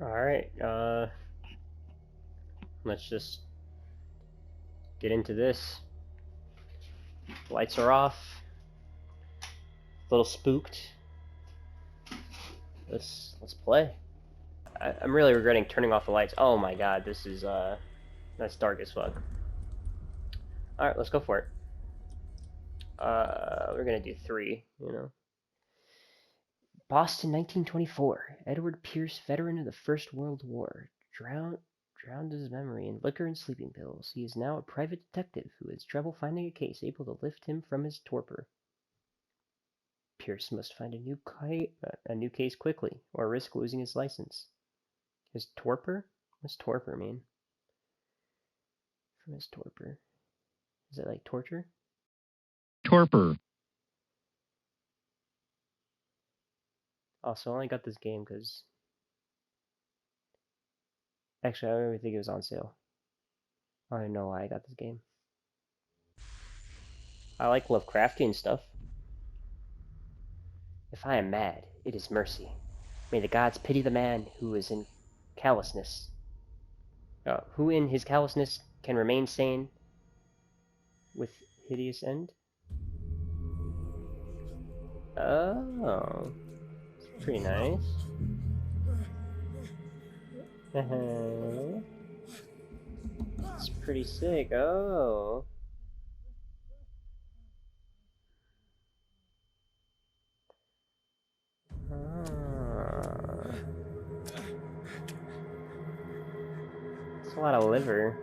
Alright, let's just get into this. Lights are off. A little spooked. Let's play. I'm really regretting turning off the lights. Oh my god, this is that's dark as fuck. Alright, let's go for it. We're gonna do 3, you know. Boston, 1924. Edward Pierce, veteran of the First World War, drowned his memory in liquor and sleeping pills. He is now a private detective who has trouble finding a case able to lift him from his torpor. Pierce must find a new case quickly, or risk losing his license. His torpor? What's torpor mean? From his torpor. Is it like torture? Torpor. Also, I only got this game because... Actually, I don't even think it was on sale. I don't know why I got this game. I like Lovecraftian stuff. If I am mad, it is mercy. May the gods pity the man who is in callousness. Who in his callousness can remain sane with hideous end? Oh, it's pretty nice. It's pretty sick. Oh. It's a lot of liver.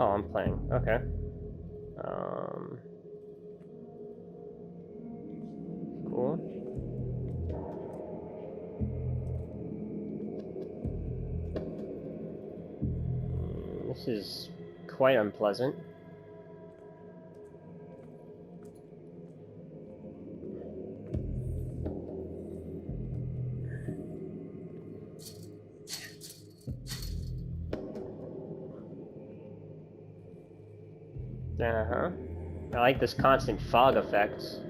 Oh, I'm playing. Okay. Cool. This is quite unpleasant. Uh-huh. I like this constant fog effect.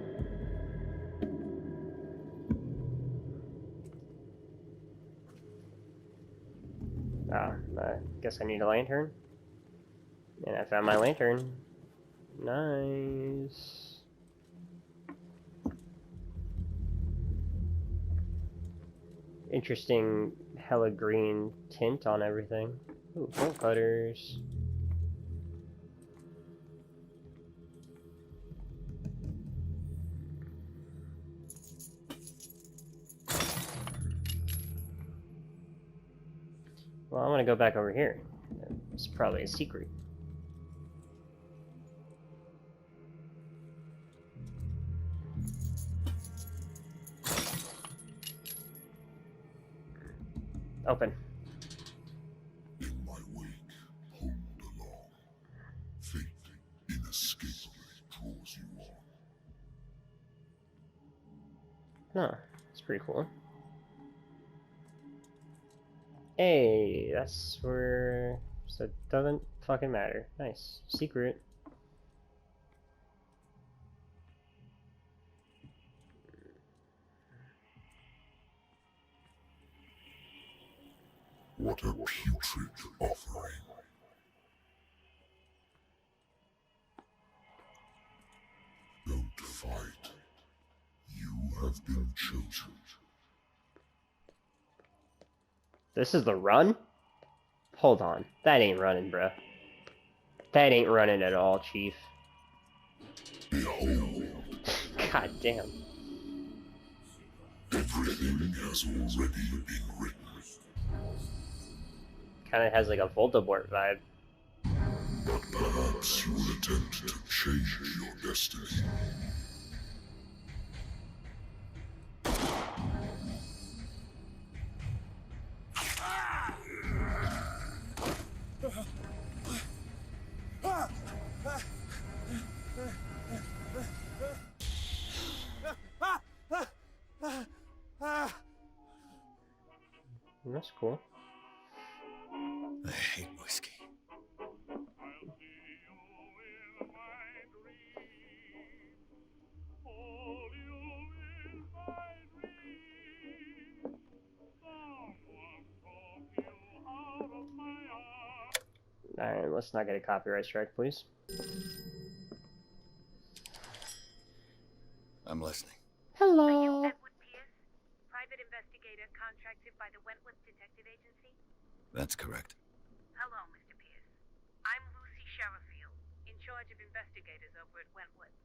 Ah, I guess I need a lantern. And I found my lantern. Nice. Interesting hella green tint on everything. Ooh, bolt cutters. Well, I'm gonna go back over here. It's probably a secret. Open. In my wake, pulled along. Fate inescapably draws you on. Huh, that's pretty cool. Hey, that's where... So it doesn't fucking matter. Nice. Secret. What a putrid offering. Don't fight. You have been chosen. This is the run? Hold on. That ain't running, bruh. That ain't running at all, Chief. Behold, God damn. everything has already been written. Kinda has like a Voldemort vibe. But perhaps you will attempt to change your destiny. That's cool. I hate whiskey. Alright, let's not get a copyright strike, please. I'm listening. Hello. Are you Edward Pierce, private investigator contracted by the Wentworth Detective Agency? That's correct. Hello, Mr. Pierce. I'm Lucy Sherrifield, in charge of investigators over at Wentworth.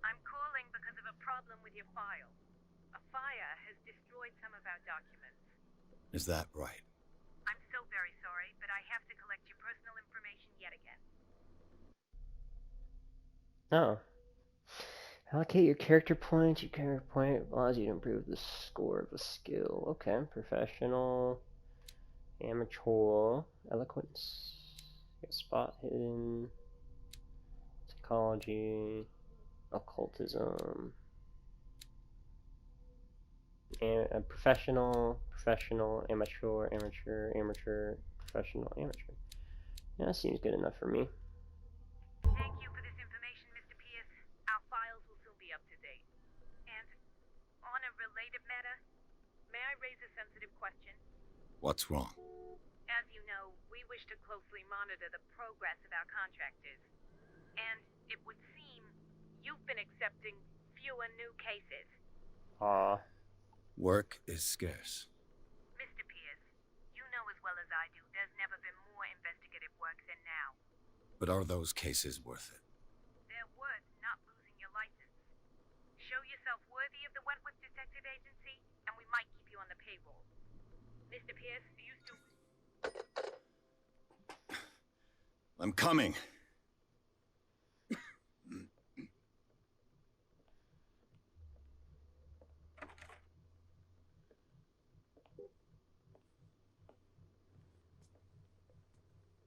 I'm calling because of a problem with your file. A fire has destroyed some of our documents. Is that right? I'm so very sorry, but I have to collect your personal information yet again. Oh. Allocate your character points. Your character point allows you to improve the score of a skill. Okay. Professional, amateur, eloquence, spot hidden, psychology, occultism, and professional, amateur, professional, amateur. Yeah, that seems good enough for me. Thank you for this information, Mr. Pierce. Our files will soon be up to date. And on a related matter, may I raise a sensitive question? What's wrong? As you know, we wish to closely monitor the progress of our contractors. And it would seem you've been accepting fewer new cases. Work is scarce. Mr. Pierce, you know as well as I do there's never been more investigative work than now. But are those cases worth it? They're worth not losing your license. Show yourself worthy of the Wentworth Detective Agency, and we might keep you on the payroll. Mr. Pierce, do you still... I'm coming.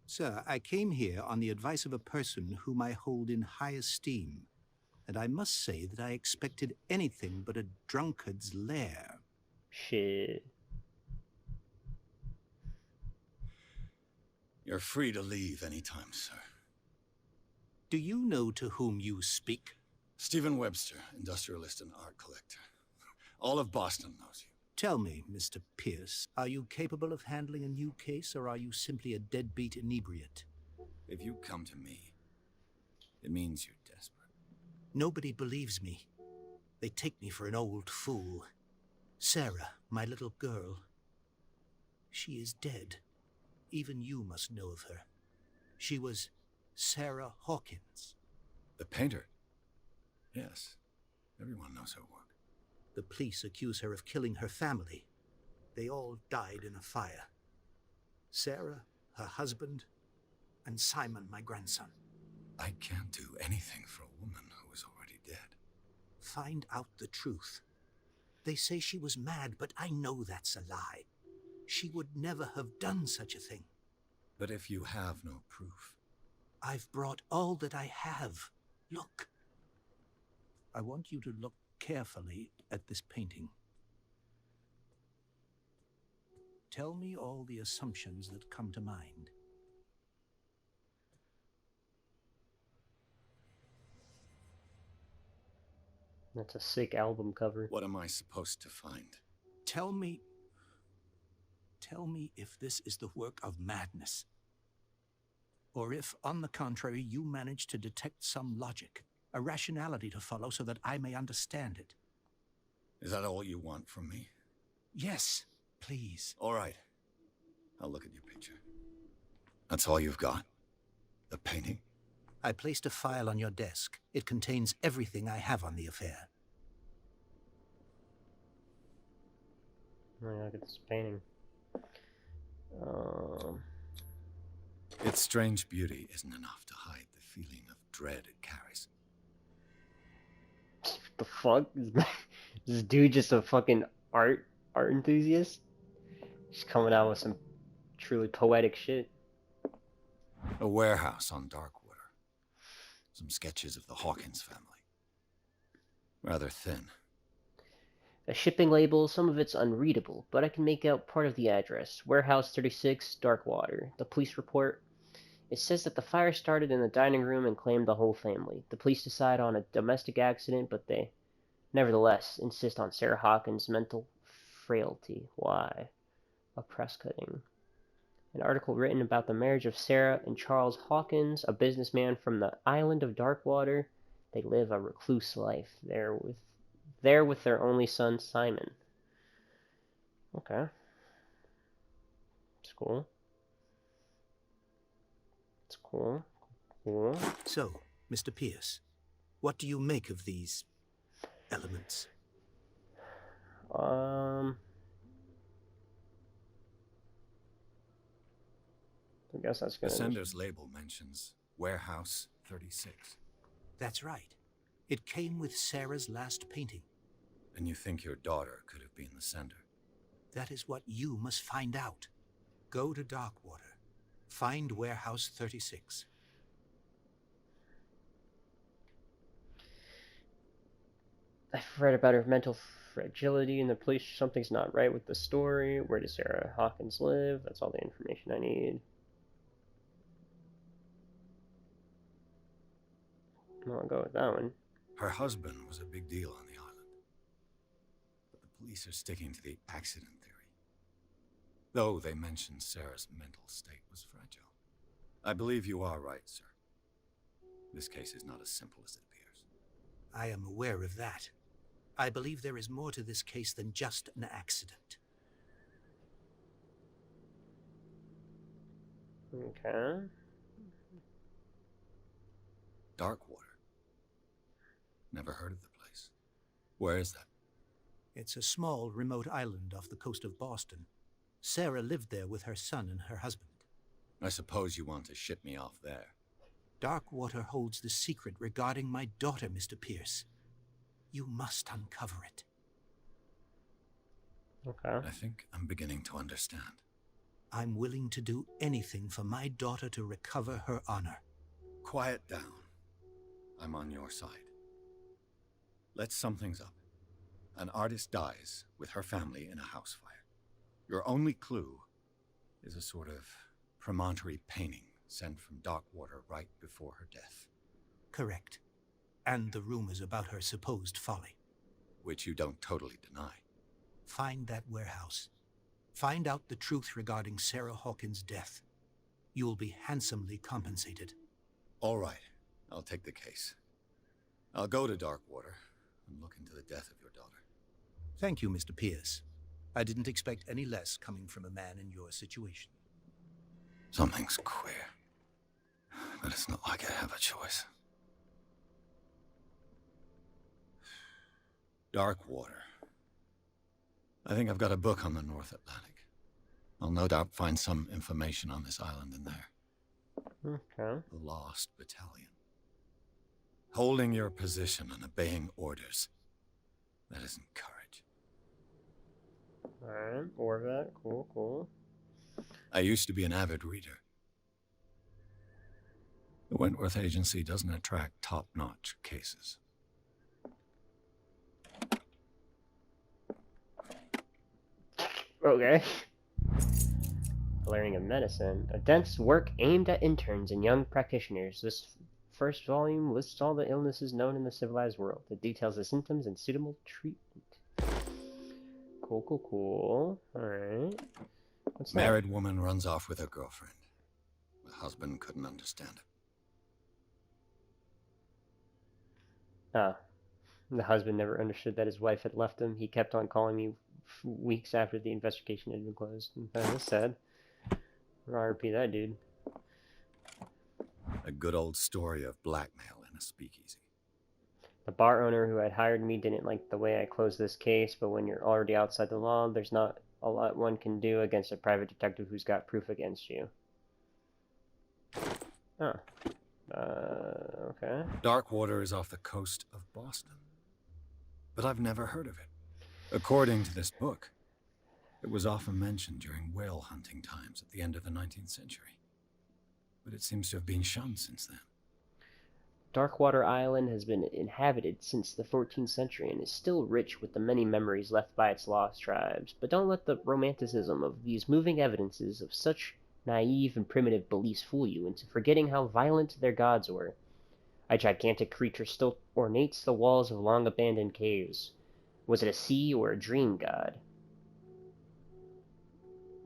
Sir, I came here on the advice of a person whom I hold in high esteem, and I must say that I expected anything but a drunkard's lair. Shit. You're free to leave anytime, sir. Do you know to whom you speak? Stephen Webster, industrialist and art collector. All of Boston knows you. Tell me, Mr. Pierce, are you capable of handling a new case, or are you simply a deadbeat inebriate? If you come to me, it means you're desperate. Nobody believes me. They take me for an old fool. Sarah, my little girl, she is dead. Even you must know of her. She was Sarah Hawkins. The painter? Yes. Everyone knows her work. The police accuse her of killing her family. They all died in a fire. Sarah, her husband, and Simon, my grandson. I can't do anything for a woman who is already dead. Find out the truth. They say she was mad, but I know that's a lie. She would never have done such a thing. But if you have no proof... I've brought all that I have. Look. I want you to look carefully at this painting. Tell me all the assumptions that come to mind. That's a sick album cover. What am I supposed to find? Tell me if this is the work of madness. Or if, on the contrary, you manage to detect some logic, a rationality to follow so that I may understand it. Is that all you want from me? Yes, please. All right. I'll look at your picture. That's all you've got? The painting? I placed a file on your desk. It contains everything I have on the affair. Oh, yeah, look at this painting. Its strange beauty isn't enough to hide the feeling of dread it carries. What the fuck? Is this dude just a fucking art enthusiast? Just coming out with some truly poetic shit. A warehouse on Darkwater. Some sketches of the Hawkins family. Rather thin. A shipping label, some of it's unreadable, but I can make out part of the address. Warehouse 36, Darkwater. The police report. It says that the fire started in the dining room and claimed the whole family. The police decide on a domestic accident, but they nevertheless insist on Sarah Hawkins' mental frailty. Why? A press cutting. An article written about the marriage of Sarah and Charles Hawkins, a businessman from the island of Darkwater. They live a recluse life there with their only son, Simon. Okay. It's cool. It's cool. Cool. So, Mr. Pierce, what do you make of these elements? I guess that's The gonna... sender's label mentions Warehouse 36. That's right. It came with Sarah's last painting. And you think your daughter could have been the sender? That is what you must find out. Go to Darkwater. Find Warehouse 36. I've read about her mental fragility and the police. Something's not right with the story. Where does Sarah Hawkins live? That's all the information I need. I'll go with that one. Her husband was a big deal on the island. But the police are sticking to the accident theory. Though they mentioned Sarah's mental state was fragile. I believe you are right, sir. This case is not as simple as it appears. I am aware of that. I believe there is more to this case than just an accident. Okay. Darkwater. Never heard of the place. Where is that? It's a small, remote island off the coast of Boston. Sarah lived there with her son and her husband. I suppose you want to ship me off there. Darkwater holds the secret regarding my daughter, Mr. Pierce. You must uncover it. Okay. I think I'm beginning to understand. I'm willing to do anything for my daughter to recover her honor. Quiet down. I'm on your side. Let's sum things up. An artist dies with her family in a house fire. Your only clue is a sort of promontory painting sent from Darkwater right before her death. Correct. And the rumors about her supposed folly. Which you don't totally deny. Find that warehouse. Find out the truth regarding Sarah Hawkins' death. You'll be handsomely compensated. All right, I'll take the case. I'll go to Darkwater and look into the death of your daughter. Thank you, Mr. Pierce. I didn't expect any less coming from a man in your situation. Something's queer. But it's not like I have a choice. Darkwater. I think I've got a book on the North Atlantic. I'll no doubt find some information on this island in there. Okay. The Lost Battalion. Holding your position and obeying orders. That isn't courage. Alright, Orvat. Cool, cool. I used to be an avid reader. The Wentworth Agency doesn't attract top-notch cases. Okay. Learning of medicine. A dense work aimed at interns and young practitioners. This first volume lists all the illnesses known in the civilized world. It details the symptoms and suitable treatment. Cool, cool, cool. Alright. What's that? Married woman runs off with her girlfriend. The husband couldn't understand it. Ah. The husband never understood that his wife had left him. He kept on calling me weeks after the investigation had been closed. That was sad. RP that dude. A good old story of blackmail in a speakeasy. The bar owner who had hired me didn't like the way I closed this case, but when you're already outside the law, there's not a lot one can do against a private detective who's got proof against you. Oh. Okay. Darkwater is off the coast of Boston. But I've never heard of it. According to this book, it was often mentioned during whale hunting times at the end of the 19th century. But it seems to have been shunned since then. Darkwater Island has been inhabited since the 14th century and is still rich with the many memories left by its lost tribes. But don't let the romanticism of these moving evidences of such naive and primitive beliefs fool you into forgetting how violent their gods were. A gigantic creature still ornates the walls of long-abandoned caves. Was it a sea or a dream god?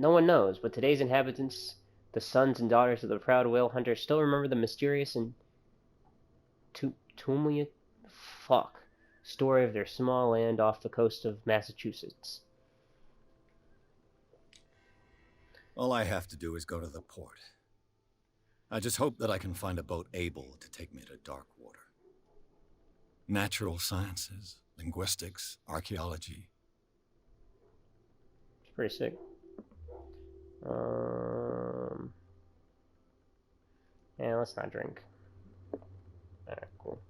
No one knows, but today's inhabitants, the sons and daughters of the proud whale hunter, still remember the mysterious and tumultuous story of their small land off the coast of Massachusetts. All I have to do is go to the port. I just hope that I can find a boat able to take me to dark water. Natural sciences, linguistics, archaeology. It's pretty sick. Yeah, let's not drink. Alright, cool.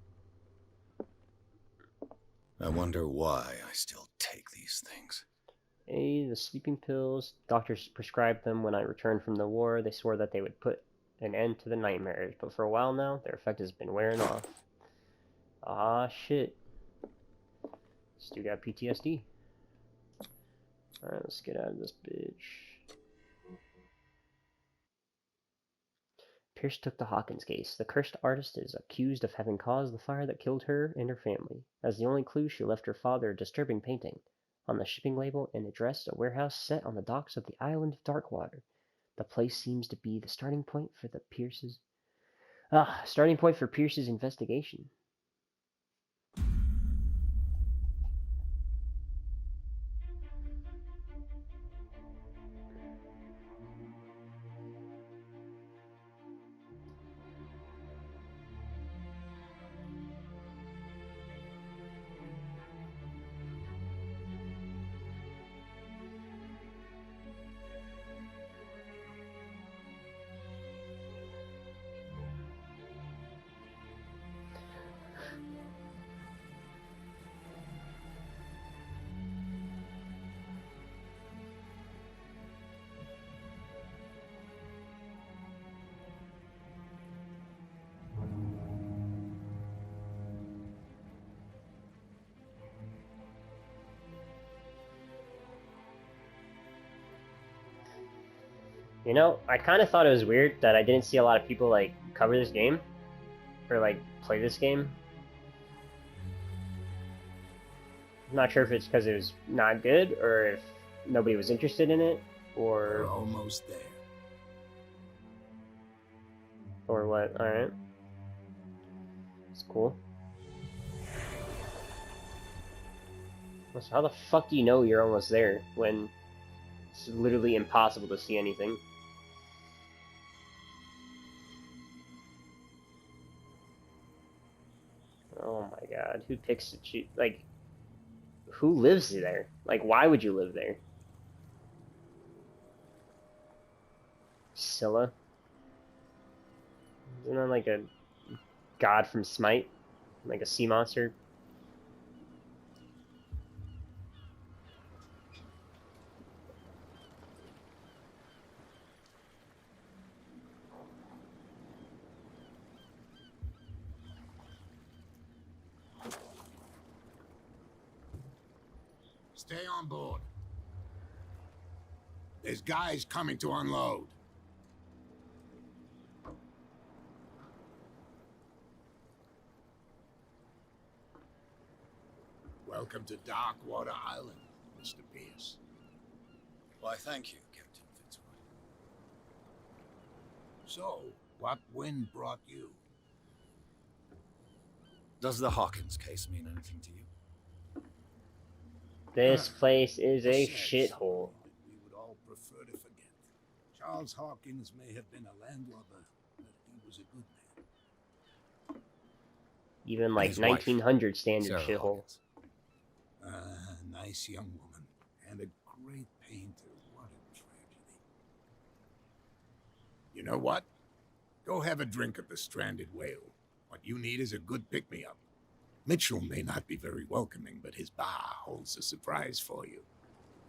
I wonder why I still take these things. The sleeping pills. Doctors prescribed them when I returned from the war. They swore that they would put an end to the nightmares, but for a while now, their effect has been wearing off. Ah, shit. Still got PTSD. Alright, let's get out of this bitch. Pierce took the Hawkins case. The cursed artist is accused of having caused the fire that killed her and her family. As the only clue, she left her father a disturbing painting. On the shipping label and address, a warehouse set on the docks of the island of Darkwater. The place seems to be the starting point for Pierce's investigation. You know, I kind of thought it was weird that I didn't see a lot of people, like, cover this game. Or, like, play this game. I'm not sure if it's because it was not good, or if nobody was interested in it, or... We're almost there. Or what, alright. It's cool. So how the fuck do you know you're almost there, when it's literally impossible to see anything? Oh my god, who picks to choose? Like, who lives there? Like, why would you live there? Scylla? Isn't that like a god from Smite? Like a sea monster? Stay on board. There's guys coming to unload. Welcome to Darkwater Island, Mr. Pierce. Why, thank you, Captain Fitzroy. So, what wind brought you? Does the Hawkins case mean anything to you? This place is a Sad shithole. that we would all prefer to forget. Charles Hawkins may have been a landlubber, but he was a good man. Even like His wife, 1900 standard Sarah shithole. A Hawkins. nice young woman, and a great painter. What a tragedy. You know what? Go have a drink at the Stranded Whale. What you need is a good pick-me-up. Mitchell may not be very welcoming, but his bar holds a surprise for you.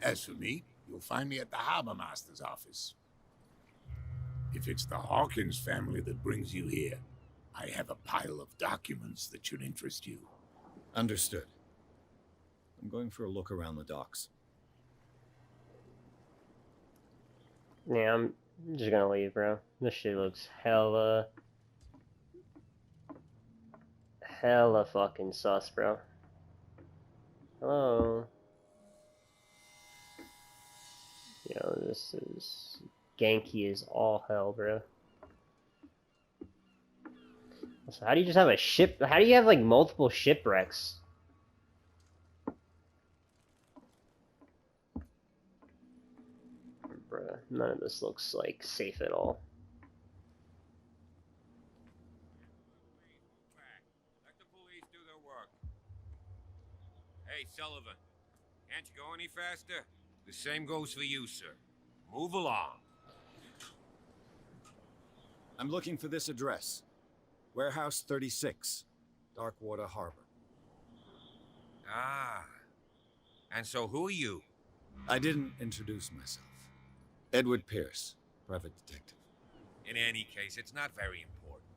As for me, you'll find me at the Harbor Master's office. If it's the Hawkins family that brings you here, I have a pile of documents that should interest you. Understood. I'm going for a look around the docks. Yeah, I'm just gonna leave, bro. This shit looks hella fucking sus, bro. Hello. Yo, this is ganky as all hell, bro. So how do you just have a ship? How do you have like multiple shipwrecks? Bruh, none of this looks like safe at all. Let the police do their work. Hey, Sullivan, can't you go any faster? The same goes for you, sir. Move along. I'm looking for this address. Warehouse 36, Darkwater Harbor. Ah. And so who are you? I didn't introduce myself. Edward Pierce, private detective. In any case, it's not very important.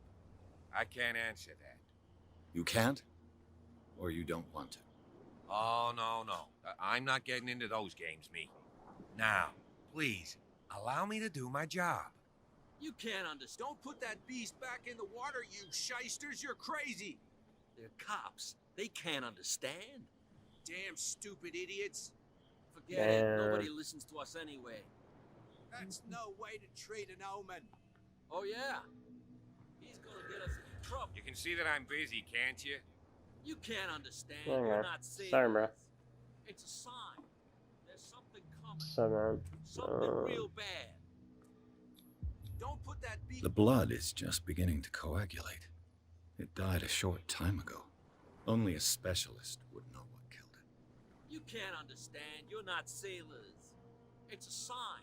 I can't answer that. You can't? Or you don't want to? Oh, no. I'm not getting into those games, me. Now, please, allow me to do my job. You can't understand. Don't put that beast back in the water, you shysters. You're crazy. They're cops. They can't understand. Damn stupid idiots. Forget it. Nobody listens to us anyway. That's no way to treat an omen. Oh, yeah? He's gonna get us in trouble. You can see that I'm busy, can't you? You can't understand. Yeah, You're not seeing sorry, bro. us. It's a sign. There's something coming. So man, Something real bad. Don't put that beast. The blood is just beginning to coagulate. It died a short time ago. Only a specialist would know what killed it. You can't understand. You're not sailors. It's a sign.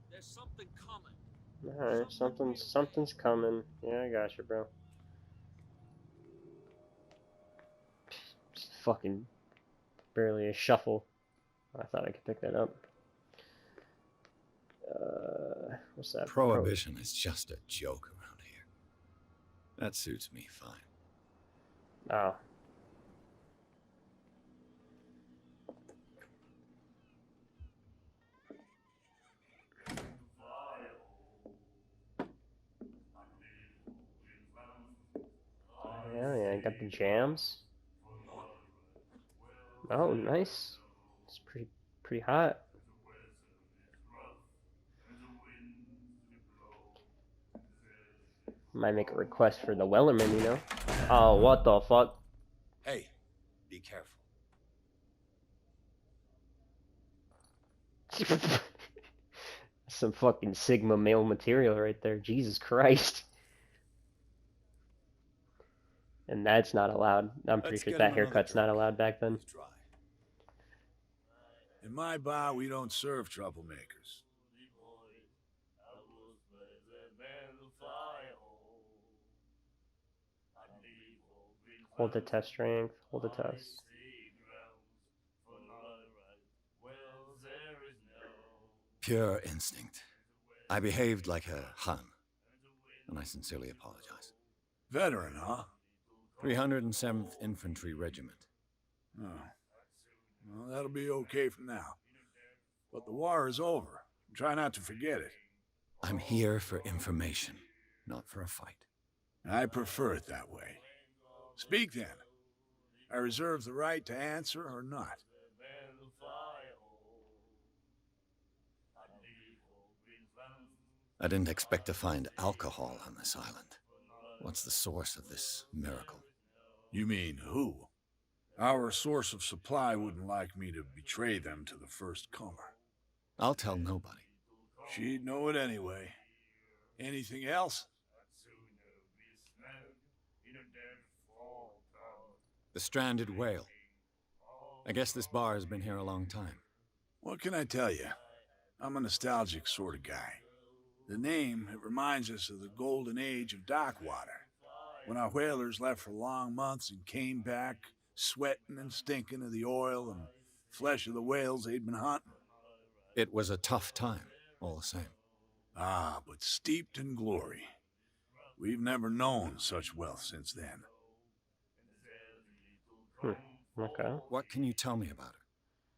There's something coming. alright, something's coming. Yeah, I got you, bro. Just fucking barely a shuffle. I thought I could pick that up. What's that? Prohibition is just a joke around here. That suits me fine. Oh. Yeah, I got the jams. Oh, nice. It's pretty hot. Might make a request for the Wellerman, you know? Oh, what the fuck? Hey, be careful. Some fucking Sigma male material right there. Jesus Christ. And that's not allowed. I'm pretty Let's sure get that him another haircut's not drink. allowed back then. He's dry. In my bar, we don't serve troublemakers. Hold the test strength. Hold the test. Pure instinct. I behaved like a Hun, and I sincerely apologize. Veteran, huh? 307th Infantry Regiment. Oh. Well, that'll be okay for now. But the war is over. Try not to forget it. I'm here for information, not for a fight. I prefer it that way. Speak then. I reserve the right to answer or not. I didn't expect to find alcohol on this island. What's the source of this miracle? You mean who? Our source of supply wouldn't like me to betray them to the first comer. I'll tell nobody. She'd know it anyway. Anything else? The stranded whale. I guess this bar has been here a long time. What can I tell you? I'm a nostalgic sort of guy. The name, it reminds us of the golden age of Darkwater, when our whalers left for long months and came back sweating and stinking of the oil and flesh of the whales they'd been hunting. It was a tough time, all the same. Ah, but steeped in glory. We've never known such wealth since then. Okay. What can you tell me about her?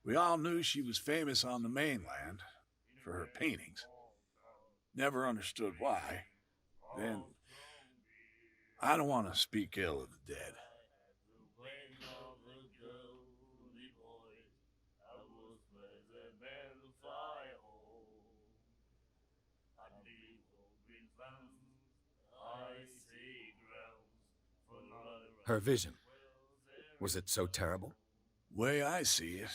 We all knew she was famous on the mainland for her paintings. Never understood why. Then, I don't want to speak ill of the dead. Her vision. Was it so terrible? Way I see it,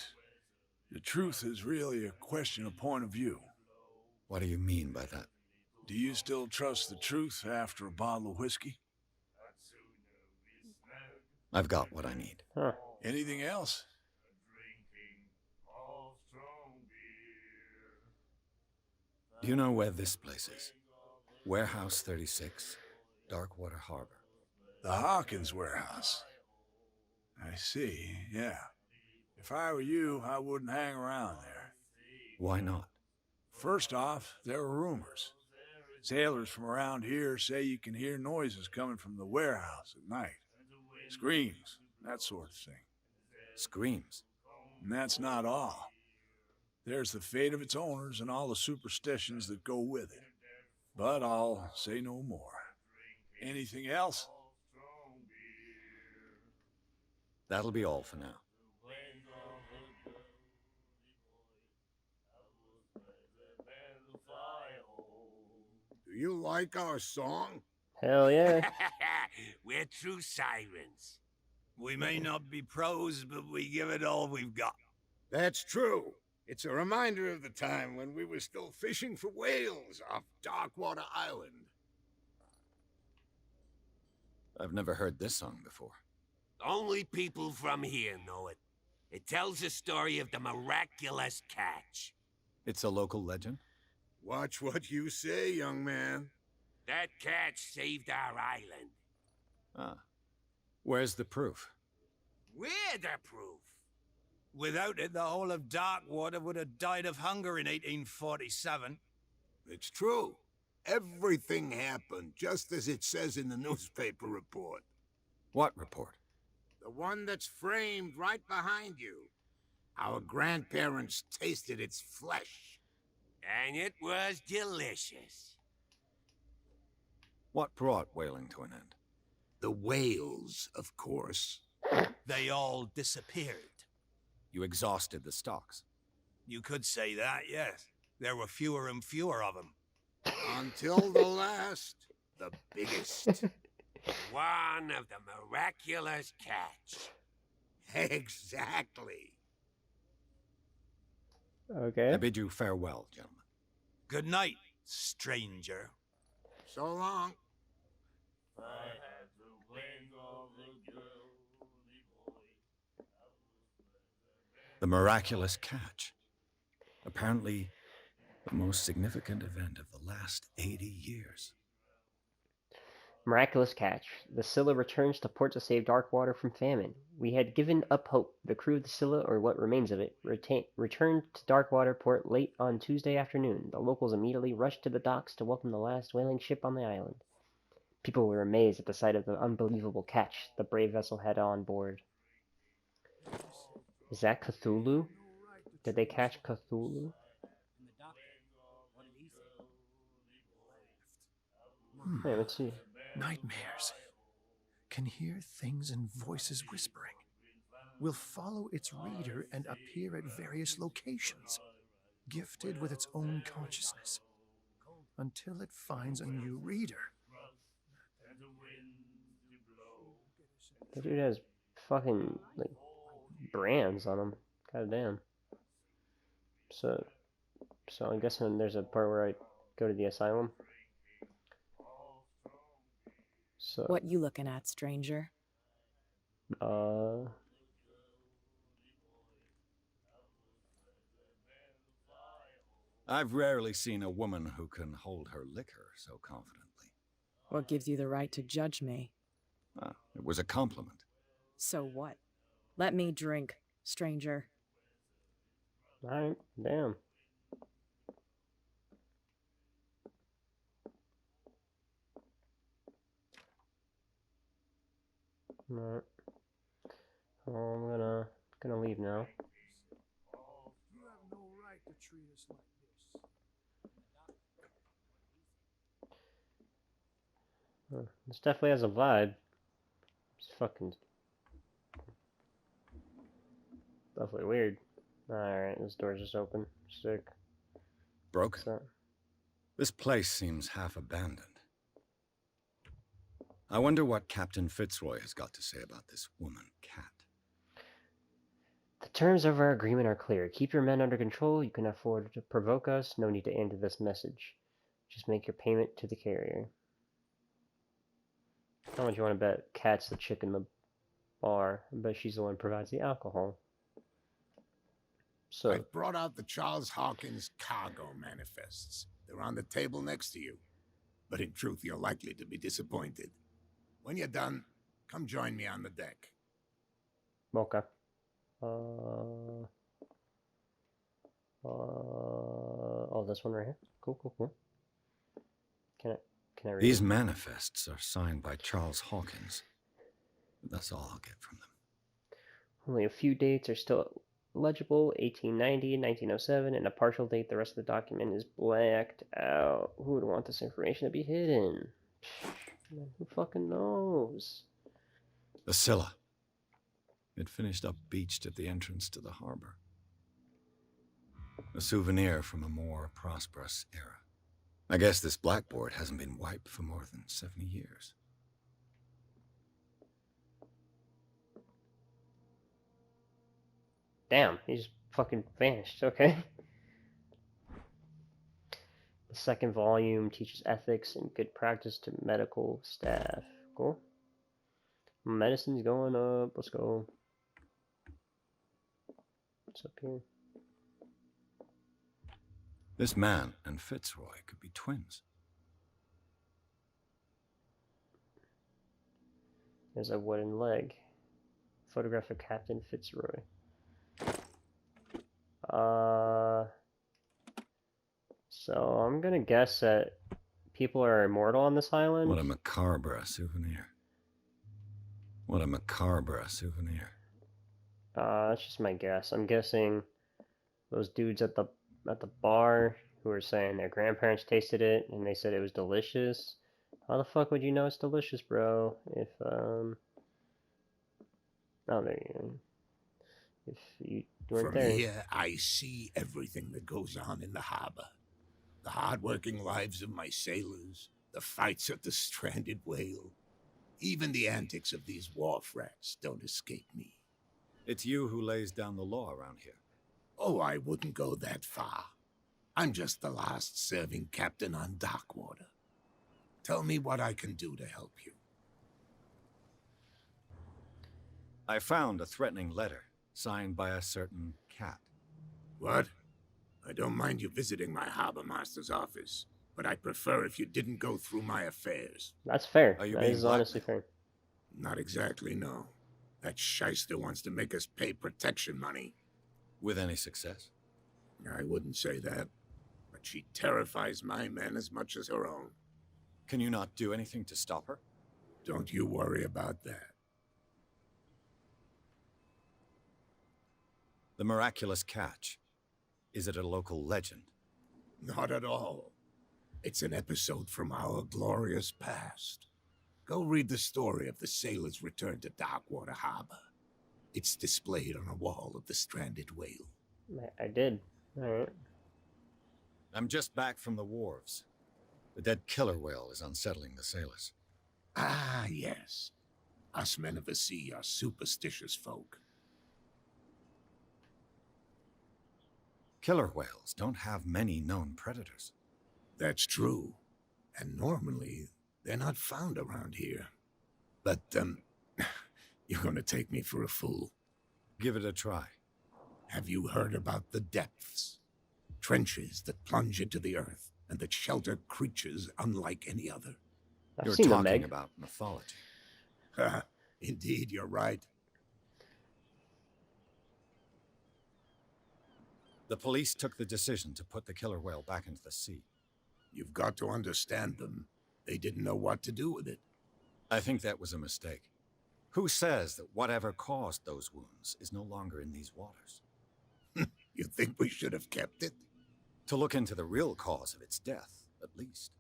the truth is really a question of point of view. What do you mean by that? Do you still trust the truth after a bottle of whiskey? I've got what I need. Huh. Anything else? Do you know where this place is? Warehouse 36, Darkwater Harbor. The Hawkins warehouse. I see, yeah. If I were you, I wouldn't hang around there. Why not? First off, there are rumors. Sailors from around here say you can hear noises coming from the warehouse at night. Screams, that sort of thing. Screams. And that's not all. There's the fate of its owners and all the superstitions that go with it. But I'll say no more. Anything else? That'll be all for now. Do you like our song? Hell yeah. We're true sirens. We may not be pros, but we give it all we've got. That's true. It's a reminder of the time when we were still fishing for whales off Darkwater Island. I've never heard this song before. Only people from here know it. It tells the story of the Miraculous Catch. It's a local legend? Watch what you say, young man. That catch saved our island. Ah. Where's the proof? We're the proof. Without it, the whole of Darkwater would have died of hunger in 1847. It's true. Everything happened just as it says in the newspaper report. What report? The one that's framed right behind you. Our grandparents tasted its flesh. And it was delicious. What brought whaling to an end? The whales, of course. They all disappeared. You exhausted the stocks. You could say that, yes. There were fewer and fewer of them. Until the last, the biggest. One of the Miraculous Catch. Exactly. Okay. I bid you farewell, gentlemen. Good night, stranger. So long. The Miraculous Catch. Apparently, the most significant event of the last 80 years. Miraculous Catch. The Scylla returns to port to save Darkwater from famine. We had given up hope. The crew of the Scylla, or what remains of it, returned to Darkwater port late on Tuesday afternoon. The locals immediately rushed to the docks to welcome the last whaling ship on the island. People were amazed at the sight of the unbelievable catch the brave vessel had on board. Is that Cthulhu? Did they catch Cthulhu? Hey, let's see. Nightmares. Can hear things and voices whispering. Will follow its reader and appear at various locations, gifted with its own consciousness, until it finds a new reader. That dude has fucking, like, brands on him. God damn. So I guess when there's a part where I go to the asylum. So, What you looking at, stranger? I've rarely seen a woman who can hold her liquor so confidently. What gives you the right to judge me? Ah, it was a compliment. So what? Let me drink, stranger. alright, damn. Alright. Well, I'm gonna leave now. You have no right to treat us like this. This definitely has a vibe. It's fucking definitely weird. Alright, this door's just open. Sick. Broken. So, This place seems half abandoned. I wonder what Captain Fitzroy has got to say about this woman, Cat. The terms of our agreement are clear. Keep your men under control. You can afford to provoke us. No need to answer this message. Just make your payment to the carrier. How much you want to bet Cat's the chick in the bar? I bet she's the one who provides the alcohol. So I've brought out the Charles Hawkins cargo manifests. They're on the table next to you. But in truth, you're likely to be disappointed. When you're done, come join me on the deck. okay. Oh, this one right here. Cool. Can I read These it? manifests are signed by Charles Hawkins. That's all I'll get from them. Only a few dates are still legible: 1890, 1907, and a partial date. The rest of the document is blacked out. Who would want this information to be hidden? Who fucking knows? The Scylla. It finished up beached at the entrance to the harbor. A souvenir from a more prosperous era. I guess this blackboard hasn't been wiped for more than 70 years. Damn, he just fucking vanished. Okay. The second volume teaches ethics and good practice to medical staff. Cool. Medicine's going up. Let's go. What's up here? This man and Fitzroy could be twins. There's a wooden leg. Photograph of Captain Fitzroy. So I'm gonna guess that people are immortal on this island. What a macabre souvenir. What a macabre souvenir. That's just my guess. I'm guessing those dudes at the bar who were saying their grandparents tasted it and they said it was delicious. How the fuck would you know it's delicious, bro? If oh, there you go. If you weren't From there. here, I see everything that goes on in the harbor. The hard-working lives of my sailors, the fights at the stranded whale. Even the antics of these wharf rats don't escape me. It's you who lays down the law around here. Oh, I wouldn't go that far. I'm just the last serving captain on Darkwater. Tell me what I can do to help you. I found a threatening letter signed by a certain Cat. What? I don't mind you visiting my harbor master's office, but I'd prefer if you didn't go through my affairs. That's fair. Are you That being is honestly fair. Not exactly, no. That shyster wants to make us pay protection money. With any success? I wouldn't say that, but she terrifies my men as much as her own. Can you not do anything to stop her? Don't you worry about that. The Miraculous Catch. Is it a local legend? Not at all. It's an episode from our glorious past. Go read the story of the sailors' return to Darkwater Harbor. It's displayed on a wall of the stranded whale. I did. Alright. I'm just back from the wharves. The dead killer whale is unsettling the sailors. Ah, yes. Us men of the sea are superstitious folk. Killer whales don't have many known predators. That's true. And normally, they're not found around here. But, you're gonna take me for a fool. Give it a try. Have you heard about the depths? Trenches that plunge into the earth and that shelter creatures unlike any other. You're seen the talking Meg. about mythology. Indeed, you're right. The police took the decision to put the killer whale back into the sea. You've got to understand them. They didn't know what to do with it. I think that was a mistake. Who says that whatever caused those wounds is no longer in these waters? You think we should have kept it? To look into the real cause of its death, at least.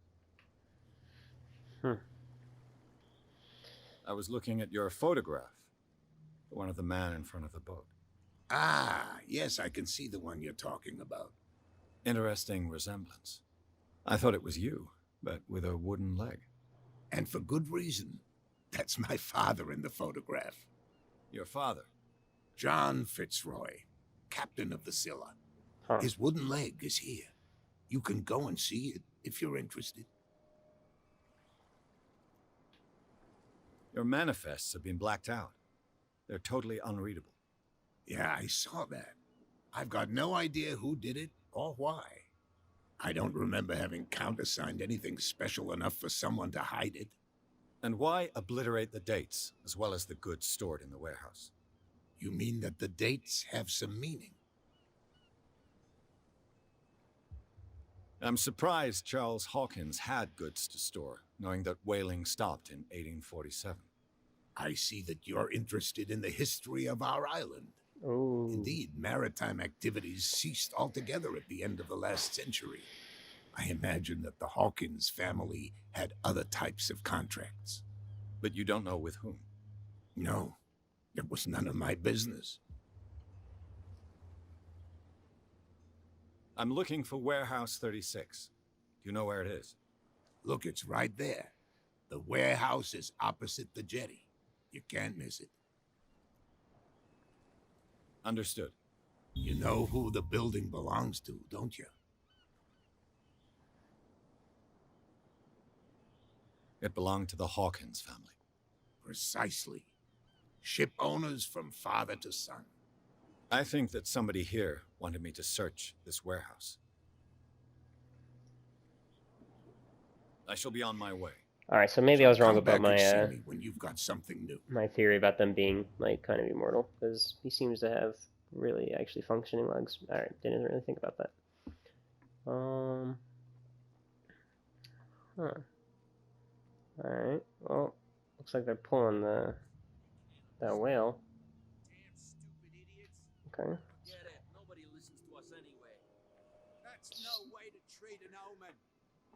I was looking at your photograph. The one of the man in front of the boat. Ah, yes, I can see the one you're talking about. Interesting resemblance. I thought it was you, but with a wooden leg. And for good reason. That's my father in the photograph. Your father? John Fitzroy, captain of the Scylla. Huh. His wooden leg is here. You can go and see it if you're interested. Your manifests have been blacked out. They're totally unreadable. Yeah, I saw that. I've got no idea who did it or why. I don't remember having countersigned anything special enough for someone to hide it. And why obliterate the dates, as well as the goods stored in the warehouse? You mean that the dates have some meaning? I'm surprised Charles Hawkins had goods to store, knowing that whaling stopped in 1847. I see that you're interested in the history of our island. Oh. Indeed, maritime activities ceased altogether at the end of the last century. I imagine that the Hawkins family had other types of contracts. But you don't know with whom? No, it was none of my business. I'm looking for Warehouse 36. Do you know where it is? Look, it's right there. The warehouse is opposite the jetty. You can't miss it. Understood. You know who the building belongs to, don't you? It belonged to the Hawkins family. Precisely. Ship owners from father to son. I think that somebody here wanted me to search this warehouse. I shall be on my way. Alright, so maybe I was wrong Come about back and see my me when you've got something new. my theory about them being like kind of immortal, because he seems to have really actually functioning legs. Alright, didn't really think about that. Huh. Alright, well, looks like they're pulling that whale. Damn stupid idiots. Okay. Get it. Nobody listens to us anyway. That's no way to treat an omen.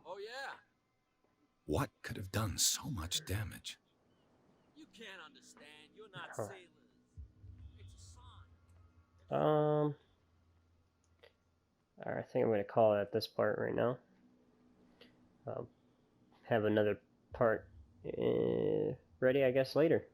Oh, yeah? What could have done so much damage? You can't understand. You're not Huh. sailors. It's a sign. Alright, I think I'm going to call it at this part right now. Have another part ready, I guess, later.